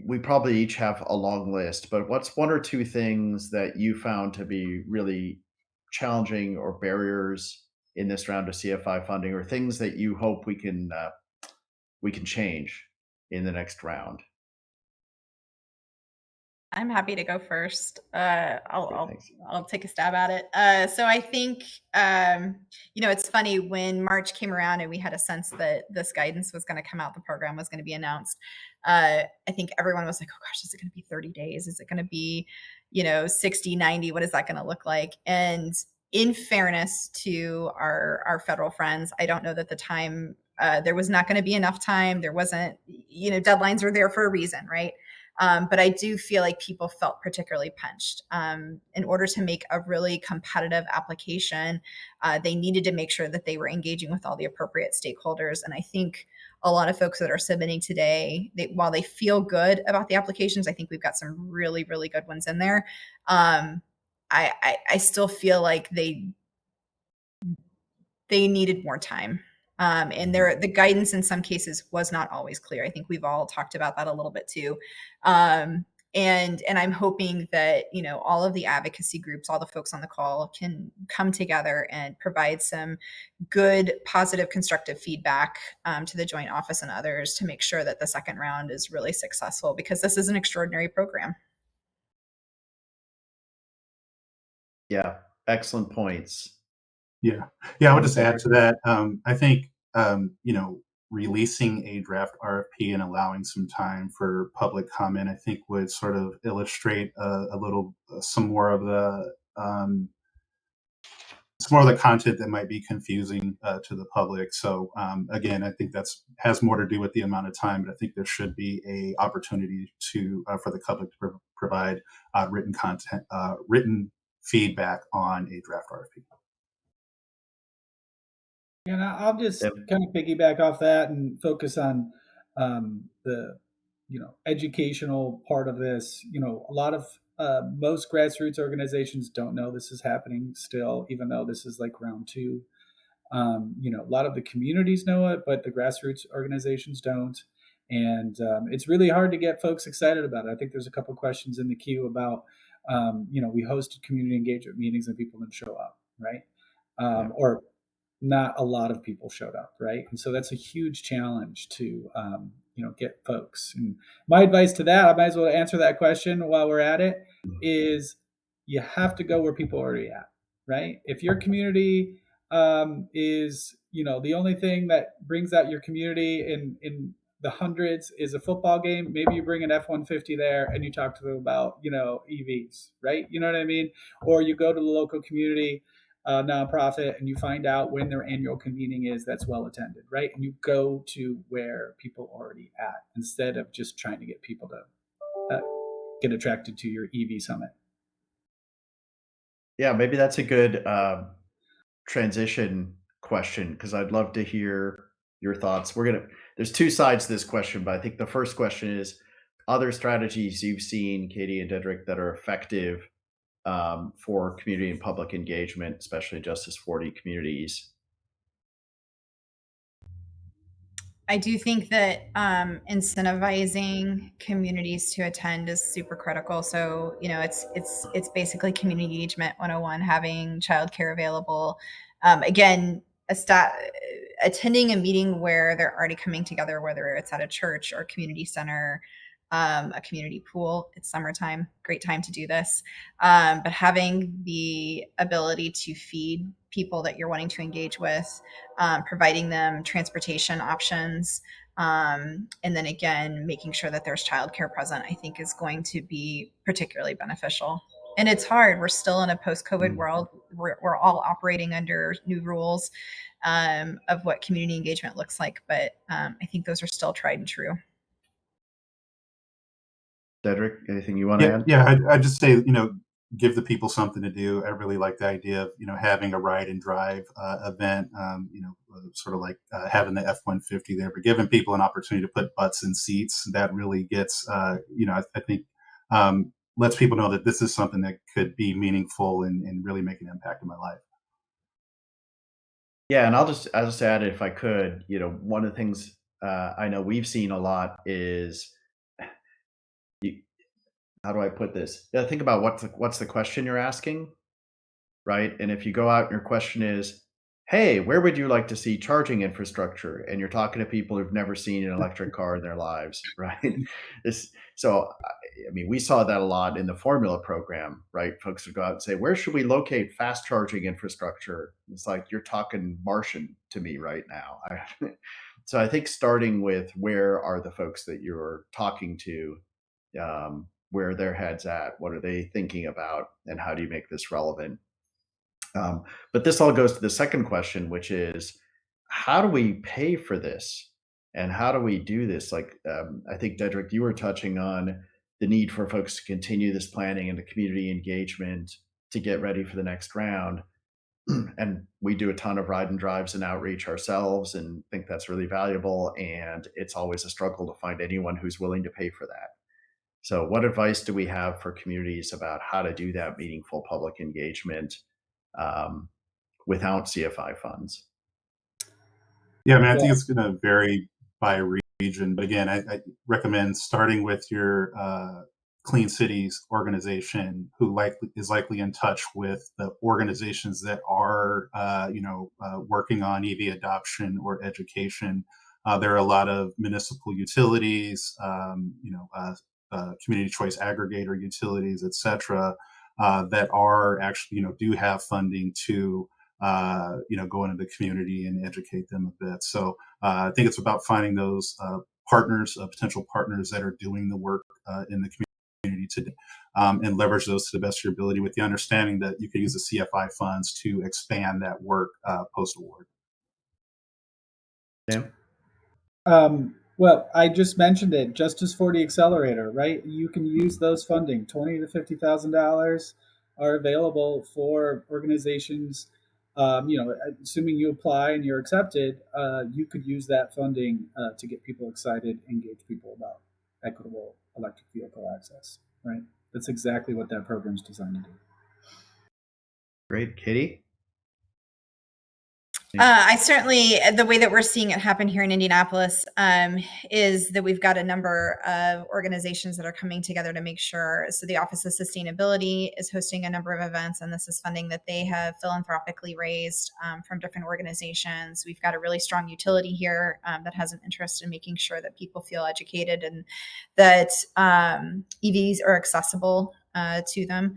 we probably each have a long list, but what's one or two things that you found to be really challenging or barriers in this round of CFI funding, or things that you hope we can change in the next round? I'm happy to go first. I'll take a stab at it. So I think, it's funny, when March came around and we had a sense that this guidance was going to come out, the program was going to be announced. I think everyone was like, oh gosh, is it going to be 30 days? Is it going to be, 60, 90? What is that going to look like? And in fairness to our federal friends, I don't know that the time, there was not going to be enough time. There wasn't, deadlines are there for a reason, right? But I do feel like people felt particularly pinched. In order to make a really competitive application, they needed to make sure that they were engaging with all the appropriate stakeholders. And I think a lot of folks that are submitting today, while they feel good about the applications, I think we've got some really, really good ones in there. I still feel like they needed more time. And the guidance in some cases was not always clear. I think we've all talked about that a little bit too. And I'm hoping that, all of the advocacy groups, all the folks on the call can come together and provide some good, positive, constructive feedback to the Joint Office and others to make sure that the second round is really successful, because this is an extraordinary program. Yeah, excellent points. Yeah, I would just add to that. I think releasing a draft RFP and allowing some time for public comment, I think, would sort of illustrate some more of the content that might be confusing to the public. So again, I think that's has more to do with the amount of time, but I think there should be a opportunity for the public to provide written content, written feedback on a draft RFP. And I'll just Yep. kind of piggyback off that and focus on the educational part of this. A lot of most grassroots organizations don't know this is happening still, even though this is like round two. A lot of the communities know it, but the grassroots organizations don't. And it's really hard to get folks excited about it. I think there's a couple questions in the queue about, we hosted community engagement meetings and people didn't show up, right? Or not a lot of people showed up, right? And so that's a huge challenge to get folks. And my advice to that, I might as well answer that question while we're at it, is you have to go where people are already at, right? If your community is the only thing that brings out your community in the hundreds is a football game, maybe you bring an F-150 there and you talk to them about EVs, right? You know what I mean? Or you go to the local community nonprofit and you find out when their annual convening is that's well attended, right? And you go to where people are already at instead of just trying to get people to get attracted to your EV summit. Yeah, maybe that's a good transition question, because I'd love to hear your thoughts. There's two sides to this question, but I think the first question is other strategies you've seen, Katie and Dedrick, that are effective for community and public engagement, especially Justice40 communities. I do think that incentivizing communities to attend is super critical. So, it's basically community engagement 101, having childcare available. Again, attending a meeting where they're already coming together, whether it's at a church or community center, a community pool. It's summertime, great time to do this. But having the ability to feed people that you're wanting to engage with, providing them transportation options, and then again, making sure that there's childcare present, I think is going to be particularly beneficial. And it's hard. We're still in a post-COVID world. We're all operating under new rules of what community engagement looks like. But I think those are still tried and true. Dedrick, anything you want to add? Yeah, I'd just say, give the people something to do. I really like the idea of, having a ride and drive event, sort of like having the F-150 there, but giving people an opportunity to put butts in seats. That really gets, I think, lets people know that this is something that could be meaningful and really make an impact in my life. Yeah, and I'll just add, if I could, one of the things I know we've seen a lot is, how do I put this? Yeah, think about what's the question you're asking, right? And if you go out and your question is, hey, where would you like to see charging infrastructure? And you're talking to people who've never seen an electric car in their lives, right? We saw that a lot in the formula program, right? Folks would go out and say, where should we locate fast charging infrastructure? It's like, you're talking Martian to me right now. So I think starting with where are the folks that you're talking to, where are their heads at, what are they thinking about, and how do you make this relevant? But this all goes to the second question, which is, how do we pay for this? And how do we do this? Like, I think, Dedrick, you were touching on the need for folks to continue this planning and the community engagement to get ready for the next round. And we do a ton of ride and drives and outreach ourselves and think that's really valuable. And it's always a struggle to find anyone who's willing to pay for that. So what advice do we have for communities about how to do that meaningful public engagement without CFI funds? Yeah, I mean, I think Well, it's going to vary by region, but again, I recommend starting with your Clean Cities organization, who is likely in touch with the organizations that are, working on EV adoption or education. There are a lot of municipal utilities, community choice aggregator utilities, et cetera, that are actually, do have funding to go into the community and educate them a bit. So I think it's about finding those partners, potential partners that are doing the work in the community today, and leverage those to the best of your ability, with the understanding that you can use the CFI funds to expand that work post award. Tim? Well, I just mentioned it, Justice40 Accelerator, right? You can use those funding, $20,000 to $50,000 are available for organizations. Assuming you apply and you're accepted, you could use that funding to get people excited, engage people about equitable electric vehicle access, right? That's exactly what that program is designed to do. Great. Katie? I certainly, the way that we're seeing it happen here in Indianapolis is that we've got a number of organizations that are coming together to make sure. So the Office of Sustainability is hosting a number of events, and this is funding that they have philanthropically raised from different organizations. We've got a really strong utility here that has an interest in making sure that people feel educated and that EVs are accessible to them.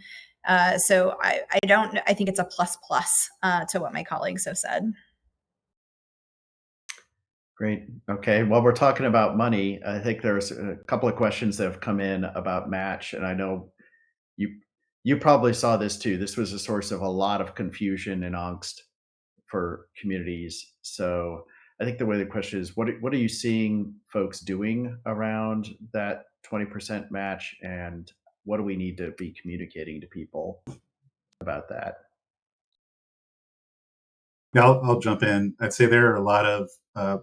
So I think it's a plus to what my colleagues have said. Great. Okay. While we're talking about money, I think there's a couple of questions that have come in about match, and I know you probably saw this too. This was a source of a lot of confusion and angst for communities. So I think the way the question is, what are you seeing folks doing around that 20% match, and what do we need to be communicating to people about that? Yeah, I'll jump in. I'd say there are a lot of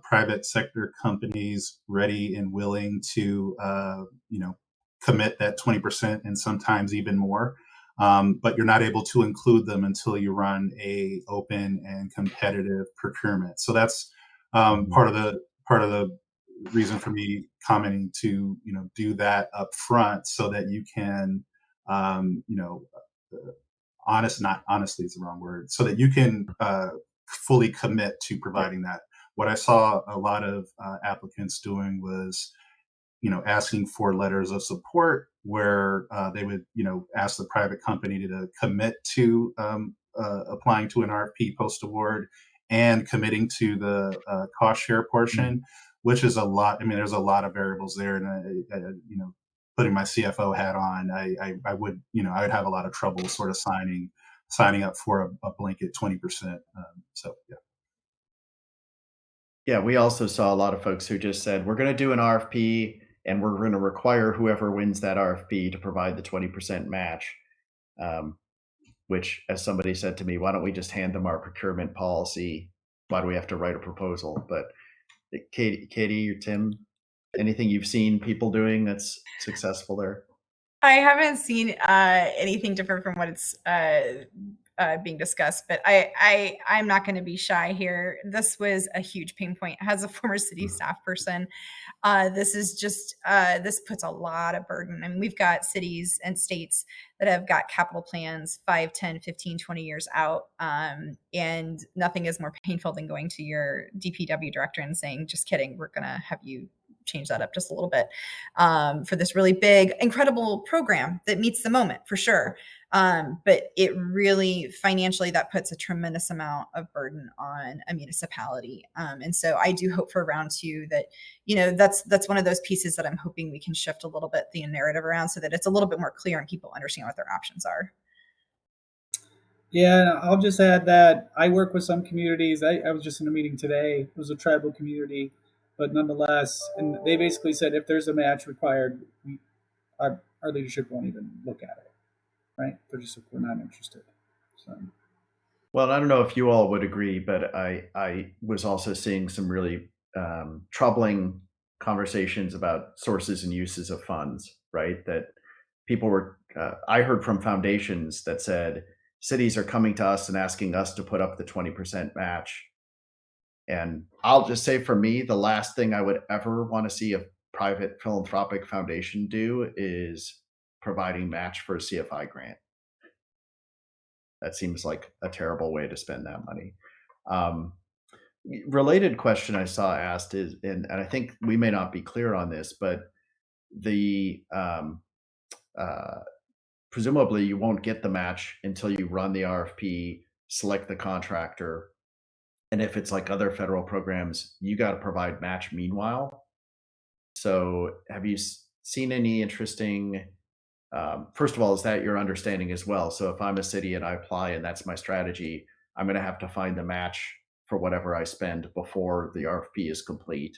private sector companies ready and willing to, commit that 20% and sometimes even more. But you're not able to include them until you run a open and competitive procurement. So that's part of the reason for me commenting to do that up front, so that you can not honestly is the wrong word, so that you can fully commit to providing that. What I saw a lot of applicants doing was, asking for letters of support, where they would, ask the private company to commit to applying to an RFP post award and committing to the cost share portion, which is a lot. I mean, there's a lot of variables there, and putting my CFO hat on, I would have a lot of trouble sort of signing up for a blanket 20%. So yeah. Yeah, we also saw a lot of folks who just said, we're going to do an RFP and we're going to require whoever wins that RFP to provide the 20% match. Which, as somebody said to me, why don't we just hand them our procurement policy? Why do we have to write a proposal? But Katie or Tim, anything you've seen people doing that's successful there? I haven't seen anything different from what it's being discussed, but I'm not going to be shy here. This was a huge pain point. As a former city staff person, this is just, this puts a lot of burden. I mean, we've got cities and states that have got capital plans 5, 10, 15, 20 years out. And nothing is more painful than going to your DPW director and saying, just kidding, we're going to have you change that up just a little bit for this really big, incredible program that meets the moment for sure. But it really financially, that puts a tremendous amount of burden on a municipality. And so I do hope for round 2 that, that's one of those pieces that I'm hoping we can shift a little bit the narrative around, so that it's a little bit more clear and people understand what their options are. Yeah, I'll just add that I work with some communities. I was just in a meeting today. It was a tribal community, but nonetheless, and they basically said if there's a match required, our leadership won't even look at it. Right? They're just like, we're not interested. So. Well, I don't know if you all would agree, but I was also seeing some really troubling conversations about sources and uses of funds, right? That people were, I heard from foundations that said cities are coming to us and asking us to put up the 20% match. And I'll just say for me, the last thing I would ever want to see a private philanthropic foundation do is providing match for a CFI grant. That seems like a terrible way to spend that money. Related question I saw asked is, and I think we may not be clear on this, but the presumably you won't get the match until you run the RFP, select the contractor, and if it's like other federal programs, you got to provide match meanwhile. So have you seen any interesting, first of all, is that your understanding as well? So if I'm a city and I apply and that's my strategy, I'm going to have to find the match for whatever I spend before the RFP is complete.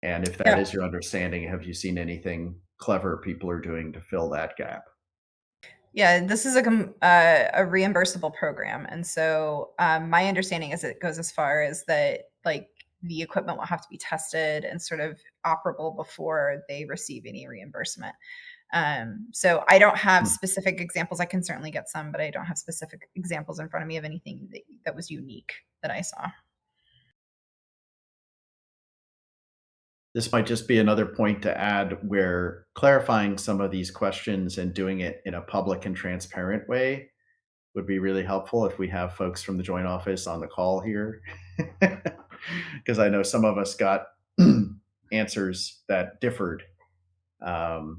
And if that is your understanding, have you seen anything clever people are doing to fill that gap? Yeah, this is a reimbursable program. And so my understanding is it goes as far as that, like, the equipment will have to be tested and sort of operable before they receive any reimbursement. So I don't have specific examples. I can certainly get some, but I don't have specific examples in front of me of anything that was unique that I saw. This might just be another point to add where clarifying some of these questions and doing it in a public and transparent way would be really helpful if we have folks from the joint office on the call here. Because I know some of us got answers that differed. But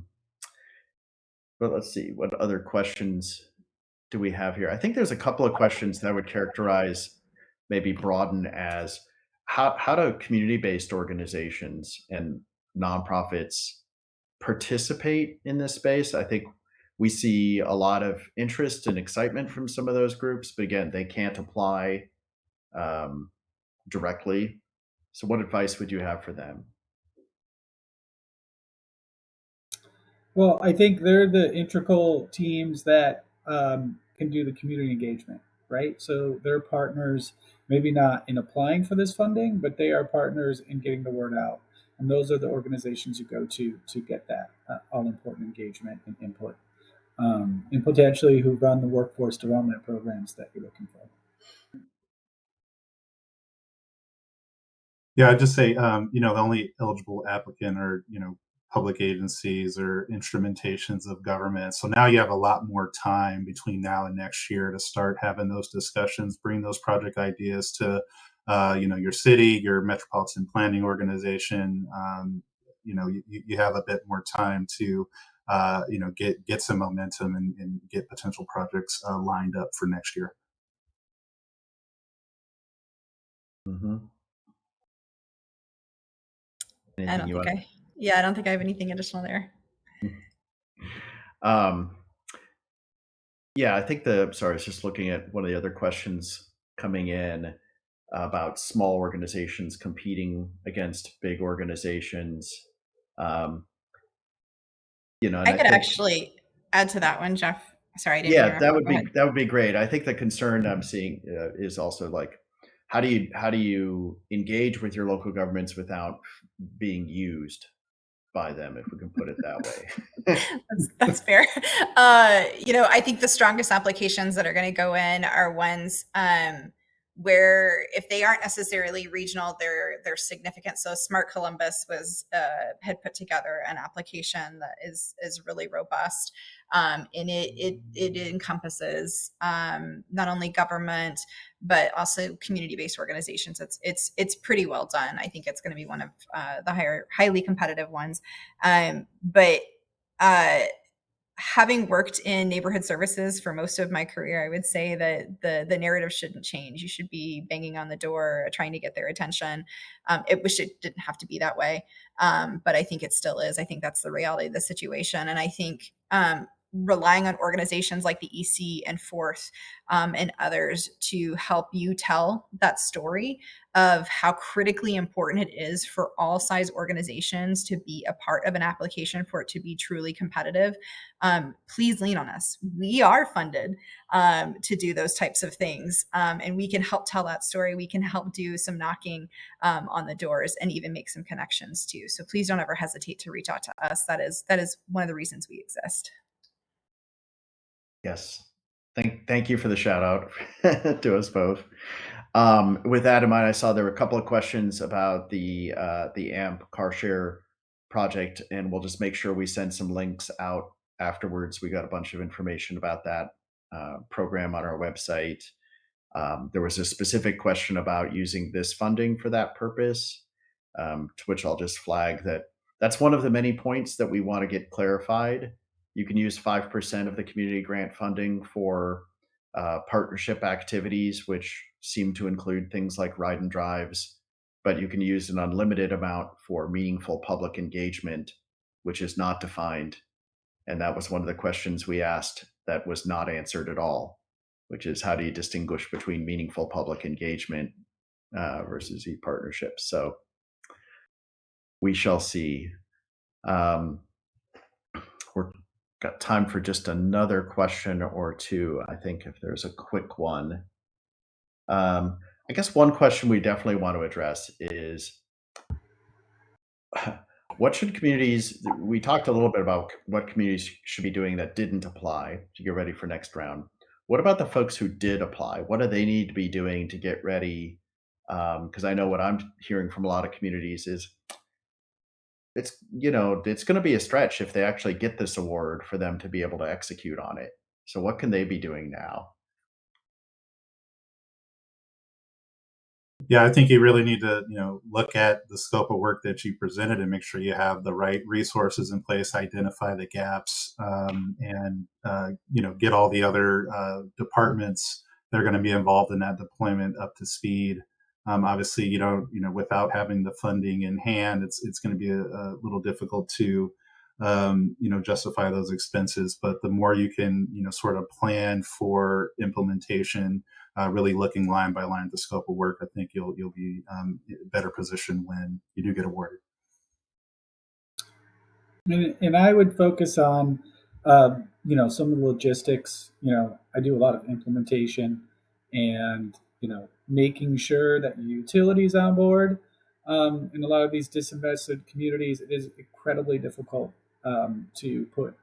let's see, what other questions do we have here? I think there's a couple of questions that I would characterize, maybe broaden as how do community-based organizations and nonprofits participate in this space? I think we see a lot of interest and excitement from some of those groups, but again, they can't apply directly. So what advice would you have for them? Well, I think they're the integral teams that can do the community engagement, right? So they're partners, maybe not in applying for this funding, but they are partners in getting the word out. And those are the organizations you go to get that all important engagement and input, and potentially who run the workforce development programs that you're looking for. Yeah, I'd just say, the only eligible applicant are, public agencies or instrumentations of government. So now you have a lot more time between now and next year to start having those discussions, bring those project ideas to, your city, your metropolitan planning organization. You have a bit more time to, get some momentum and get potential projects lined up for next year. Mm-hmm. I don't think I have anything additional there. Yeah, I think I was just looking at one of the other questions coming in about small organizations competing against big organizations. I could actually add to that one, Jeff. Sorry, I didn't yeah, interrupt. that would be great. I think the concern I'm seeing is also like, how do you engage with your local governments without being used by them, if we can put it that way? That's fair. I think the strongest applications that are going to go in are ones where, if they aren't necessarily regional, they're significant. So Smart Columbus had put together an application that is really robust, and it encompasses not only government but also community-based organizations. It's pretty well done. I think it's going to be one of the highly competitive ones. But having worked in neighborhood services for most of my career, I would say that the narrative shouldn't change. You should be banging on the door, trying to get their attention. I wish it didn't have to be that way, but I think it still is. I think that's the reality of the situation. And I think relying on organizations like the EC and Fourth and others to help you tell that story of how critically important it is for all size organizations to be a part of an application for it to be truly competitive. Please lean on us. We are funded to do those types of things, and we can help tell that story. We can help do some knocking on the doors and even make some connections too. So please don't ever hesitate to reach out to us. That is one of the reasons we exist. Yes. Thank you for the shout out to us both. With that in mind, I saw there were a couple of questions about the AMP car share project, and we'll just make sure we send some links out afterwards. We got a bunch of information about that program on our website. There was a specific question about using this funding for that purpose, to which I'll just flag that that's one of the many points that we want to get clarified. You can use 5% of the community grant funding for partnership activities, which seem to include things like ride and drives, but you can use an unlimited amount for meaningful public engagement, which is not defined. And that was one of the questions we asked that was not answered at all, which is how do you distinguish between meaningful public engagement versus e-partnerships? So we shall see. We're got time for just another question or two, I think, if there's a quick one. I guess one question we definitely want to address is what should communities, we talked a little bit about what communities should be doing that didn't apply to get ready for next round. What about the folks who did apply? What do they need to be doing to get ready? Because I know what I'm hearing from a lot of communities is it's going to be a stretch if they actually get this award for them to be able to execute on it. So what can they be doing now? Yeah, I think you really need to, look at the scope of work that you presented and make sure you have the right resources in place, identify the gaps, and get all the other departments that are going to be involved in that deployment up to speed. Obviously, without having the funding in hand, it's going to be a little difficult to, justify those expenses. But the more you can, sort of plan for implementation, really looking line by line at the scope of work, I think you'll be in a better position when you do get awarded. And I would focus on, some of the logistics. I do a lot of implementation, and making sure that your utilities on board. In a lot of these disinvested communities, it is incredibly difficult to put,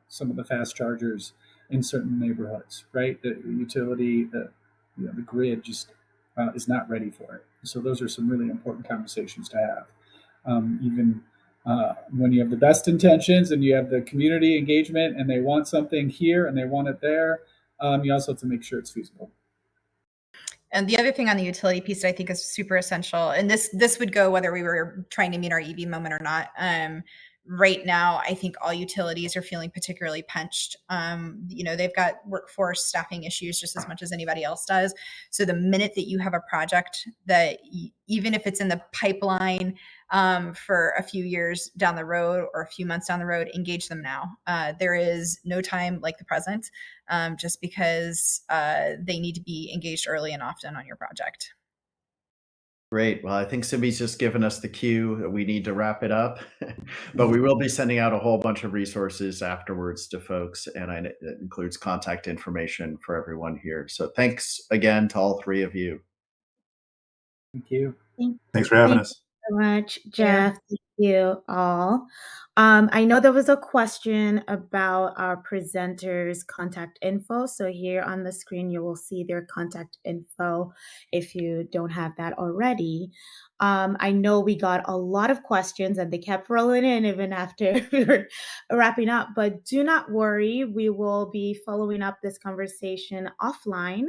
some of the fast chargers in certain neighborhoods. Right, the utility, the grid just is not ready for it. So those are some really important conversations to have. Even when you have the best intentions and you have the community engagement and they want something here and they want it there, you also have to make sure it's feasible. And the other thing on the utility piece that I think is super essential, and this would go whether we were trying to meet our EV moment or not. Right now, I think all utilities are feeling particularly pinched. They've got workforce staffing issues just as much as anybody else does. So the minute that you have a project that, even if it's in the pipeline for a few years down the road or a few months down the road, engage them now. There is no time like the present, just because they need to be engaged early and often on your project. Great. Well, I think Simi's just given us the cue. We need to wrap it up, but we will be sending out a whole bunch of resources afterwards to folks, and it includes contact information for everyone here. So thanks again to all three of you. Thank you. Thanks for having us. So much, Jeff. Thank you all. I know there was a question about our presenters' contact info. So here on the screen, you will see their contact info if you don't have that already. I know we got a lot of questions and they kept rolling in even after we were wrapping up, but do not worry. We will be following up this conversation offline.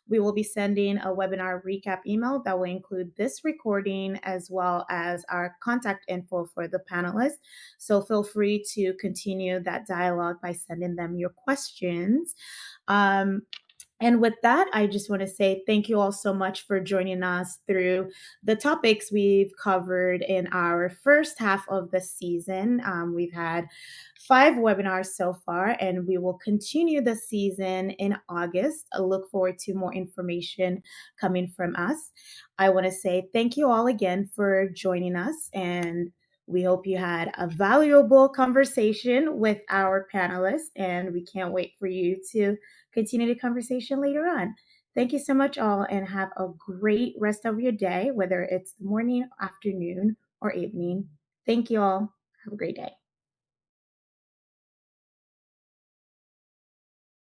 We will be sending a webinar recap email that will include this recording as well as our contact info for the panelists. So feel free to continue that dialogue by sending them your questions. And with that, I just want to say thank you all so much for joining us through the topics we've covered in our first half of the season. We've had 5 webinars so far, and we will continue the season in August. I look forward to more information coming from us. I want to say thank you all again for joining us, and we hope you had a valuable conversation with our panelists, and we can't wait for you to continue the conversation later on. Thank you so much, all, and have a great rest of your day, whether it's the morning, afternoon, or evening. Thank you all. Have a great day.